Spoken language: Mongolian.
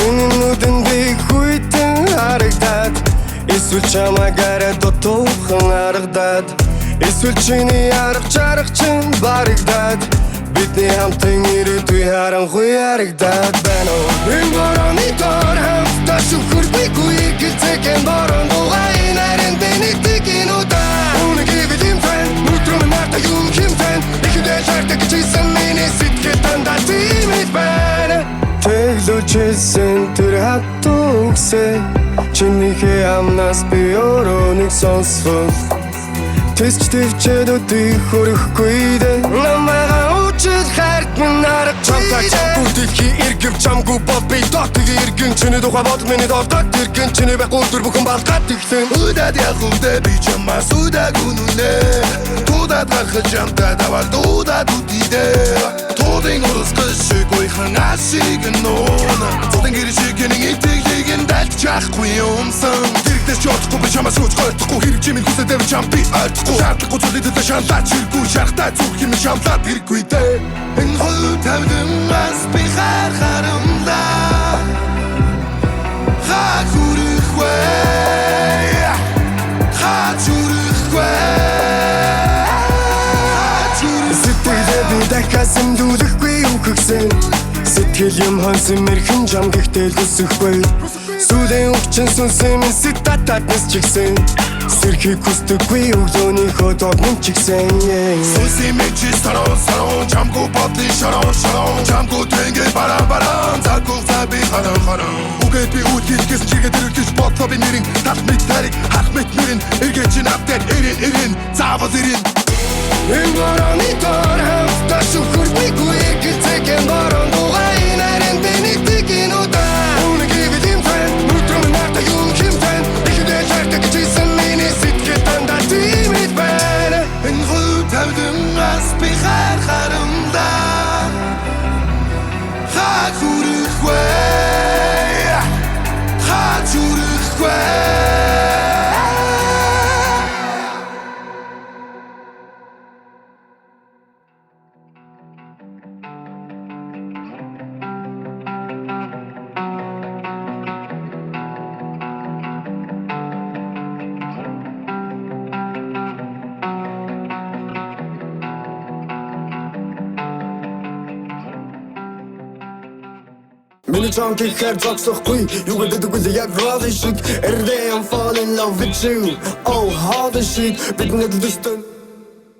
Чиний нүдэндээ хүйтэн харагдаад эсвэл чамаагаар дутуухан харагдаад эсвэл чиний арга чарга чинь барагдаад бидний хамтан ирээдүй харанхуй харагдаад байна уу? Энэ борооны доор хамтдаа шүхэрдэггүй гэлцэхэн борон дугай нарийн дэнэтиг инудаа Үнэг ивэл юм тань нүдрөм нарта юм хэмтэн ихэдээ шаардаг чийсэн миний сэтгэл дандаа тиймэд байна Тэглүүчсэн тэр хатугсэ чинийхээ амнаас би өөрөө нэг сонсвол Тэсч төвчээд өдий хөрөхгүй дэ намайгаа учид хайрт минь нарах чамтай чамгүй дэлхий эргэв чамгүй бол би дотыг эргэн чиний тухай бодол миний дордод эргэн чиний байхгүй өдөр бүхэн балгаад иглэн Удаад явахудаа би чамаас удаагүй нүнэ Туудаад гарах чамтай давал дуудаад үдийдэ Туудын урсгал шиг уйхан ашиг нуuna Туудын гэр шиг нэг итгэлийг нь дальж чахгүй юмсан Тэрэгдэж чадахгүй би чамаас үуч гойхгүй хэрэг чимийн хүсэдээр чам би ойлгохгүй Шаардлагагүй зүйлийг дэдэ шаналаач хэрэггүй шарахтай зүрх юм шамлаад хэрэггүй дээ Энэ хөл тавдамаас би харахарамлаа Хаа хүрэх вэ Хаа зүрэх вэ Сэтгэлээ би дахиад сэмдүүлэхгүй юу гэгсэн Сэтгэл юм хонсон мэрхэн чам гэхдээ л өсөхгүй Сүүлийн өвчин сүнсэн минь сэтатад нэс чигсэн Сэрхийг хүсдэггүй өглөөнийхөө догнон чигсэн Сүнсийн мэчи сарон Чамгүй бодлын шарон Чамгүй тэнгэл баран Заггүй заби харан Үгээд би үлгээс чигээд өргөж бодлоо би нэрин Тал мэд тариг хат мэд нэрин Эргээ чин автер эрин Заавал эрин Энэ борооны доор хамтдаа шүхэрдэггүй гэлцэхэн борон дугай нарийн дэнэтиг инудаа Үнэг ивэл юм тань нүдрөм нарта юм хэмтэн ихэдээ шаарддаг чийсэн миний сэтгэл дандаа тиймэд байна Энэ хөл тавдамаас би харахарамлаа Хаа хүрэх вэ Хаа зүрэх вэ Миний чам гэхээр зогсохгүй юу гэдэг вэ яг roll shit Every day I'm falling in love with you Oh how the shit бид нэг дэстэн